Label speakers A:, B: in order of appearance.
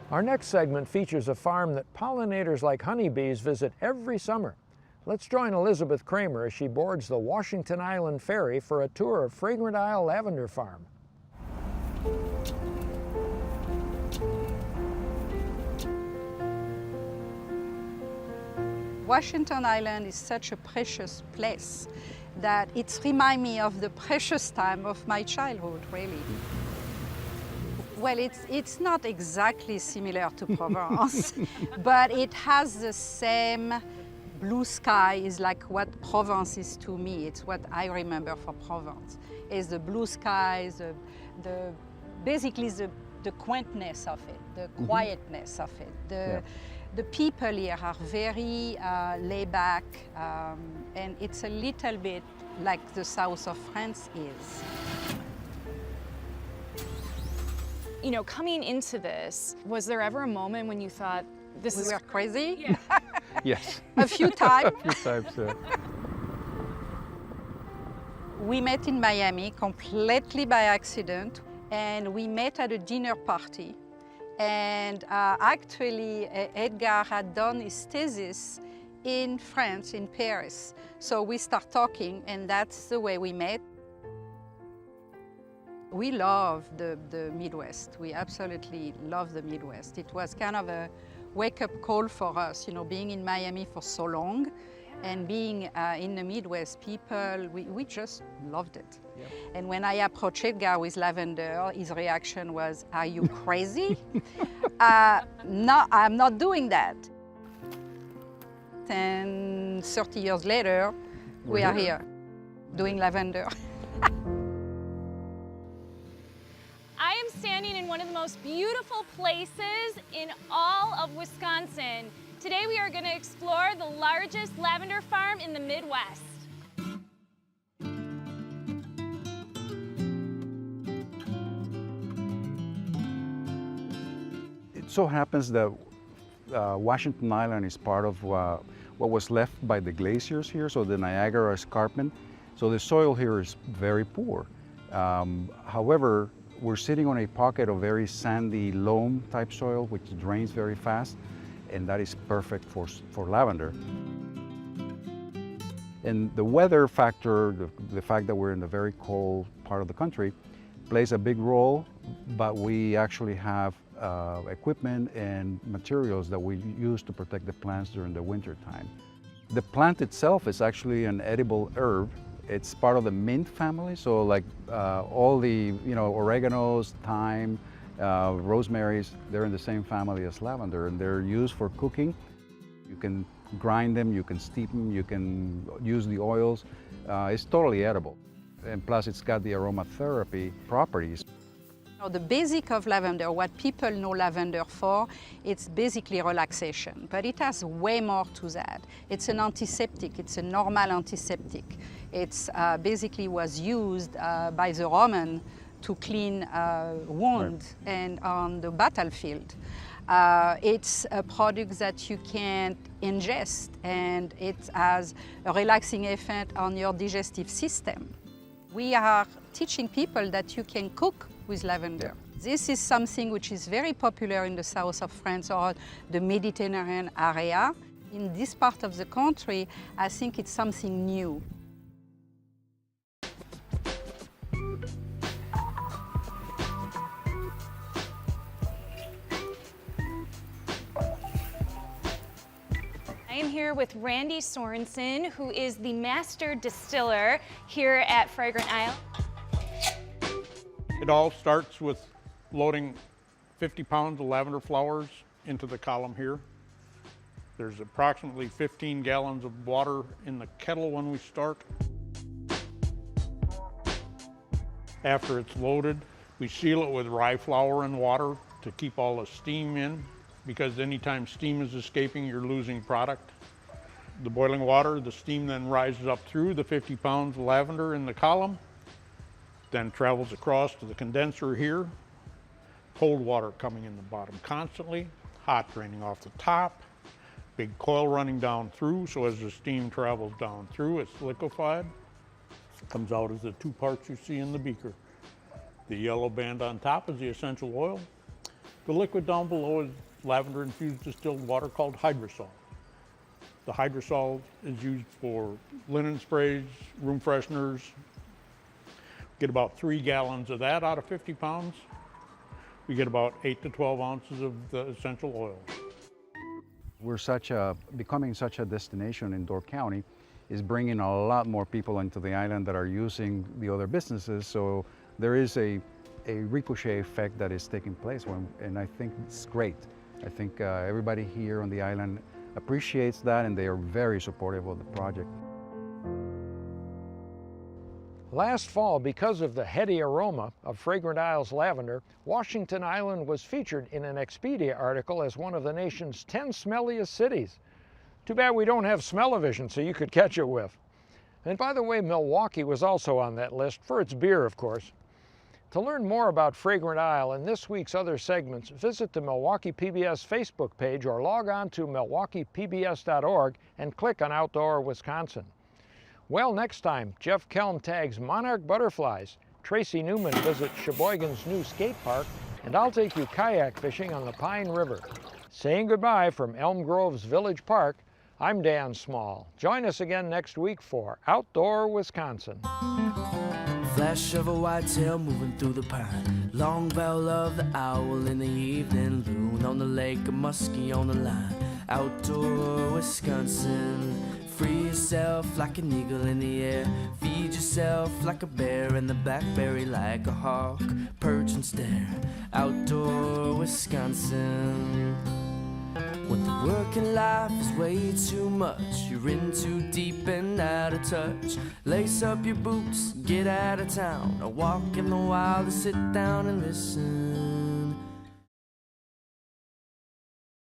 A: Our next segment features a farm that pollinators like honeybees visit every summer. Let's join Elizabeth Kramer as she boards the Washington Island Ferry for a tour of Fragrant Isle Lavender Farm.
B: Washington Island is such a precious place that it reminds me of the precious time of my childhood, really. Well, it's not exactly similar to Provence, but it has the same blue sky is like what Provence is to me. It's what I remember for Provence. Is the blue skies, basically the quaintness of it, the quietness of it. The people here are very laid back, and it's a little bit like the south of France is.
C: You know, coming into this, was there ever a moment when you thought, we
B: were crazy?
C: Yeah.
A: Yes.
B: A few times.
A: A few times, yeah.
B: We met in Miami completely by accident, and we met at a dinner party. And actually, Edgar had done his thesis in France, in Paris. So we start talking, and that's the way we met. We love the Midwest. We absolutely love the Midwest. It was kind of a wake-up call for us, you know, being in Miami for so long and being in the Midwest, people, we just loved it. Yep. And when I approached Edgar with lavender, his reaction was, "Are you crazy?" No, I'm not doing that. And 30 years later, we are here doing lavender.
C: I am standing in one of the most beautiful places in all of Wisconsin. Today we are going to explore the largest lavender farm in the Midwest.
D: It so happens that Washington Island is part of what was left by the glaciers here, so the Niagara Escarpment. So the soil here is very poor. However, we're sitting on a pocket of very sandy loam type soil which drains very fast, and that is perfect for lavender. And the weather factor, the fact that we're in a very cold part of the country, plays a big role, but we actually have equipment and materials that we use to protect the plants during the winter time. The plant itself is actually an edible herb. It's part of the mint family, so like all the oreganos, thyme, rosemaries, they're in the same family as lavender, and they're used for cooking. You can grind them, you can steep them, you can use the oils. It's totally edible, and plus it's got the aromatherapy properties.
B: The basic of lavender, what people know lavender for, it's basically relaxation, but it has way more to that. It's an antiseptic, it's a normal antiseptic. It's basically was used by the Roman to clean wounds and on the battlefield. It's a product that you can ingest, and it has a relaxing effect on your digestive system. We are teaching people that you can cook with lavender. Yeah. This is something which is very popular in the south of France or the Mediterranean area. In this part of the country, I think it's something new.
C: I am here with Randy Sorensen, who is the master distiller here at Fragrant Isle.
E: It all starts with loading 50 pounds of lavender flowers into the column here. There's approximately 15 gallons of water in the kettle when we start. After it's loaded, we seal it with rye flour and water to keep all the steam in, because anytime steam is escaping, you're losing product. The boiling water, the steam then rises up through the 50 pounds of lavender in the column, then travels across to the condenser here. Cold water coming in the bottom constantly, hot draining off the top, big coil running down through, so as the steam travels down through, it's liquefied. It comes out as the two parts you see in the beaker. The yellow band on top is the essential oil. The liquid down below is lavender-infused distilled water called hydrosol. The hydrosol is used for linen sprays, room fresheners. Get about 3 gallons of that out of 50 pounds. We get about 8 to 12 ounces of the essential oil.
D: We're becoming such a destination in Door County is bringing a lot more people into the island that are using the other businesses. So there is a ricochet effect that is taking place, and I think it's great. I think everybody here on the island appreciates that, and they are very supportive of the project.
A: Last fall, because of the heady aroma of Fragrant Isle's lavender, Washington Island was featured in an Expedia article as one of the nation's 10 smelliest cities. Too bad we don't have smell-o-vision so you could catch a whiff. And by the way, Milwaukee was also on that list, for its beer, of course. To learn more about Fragrant Isle and this week's other segments, visit the Milwaukee PBS Facebook page or log on to milwaukeepbs.org and click on Outdoor Wisconsin. Well, next time, Jeff Kelm tags monarch butterflies, Tracy Newman visits Sheboygan's new skate park, and I'll take you kayak fishing on the Pine River. Saying goodbye from Elm Grove's Village Park, I'm Dan Small. Join us again next week for Outdoor Wisconsin.
F: Flash of a whitetail moving through the pine. Long bell of the owl in the evening. Loon on the lake, a muskie on the line. Outdoor Wisconsin. Free yourself like an eagle in the air. Feed yourself like a bear. And the blackberry like a hawk. Perch and stare. Outdoor Wisconsin. When the working life is way too much, you're in too deep and out of touch. Lace up your boots, get out of town, or walk in the wild, or sit down and listen.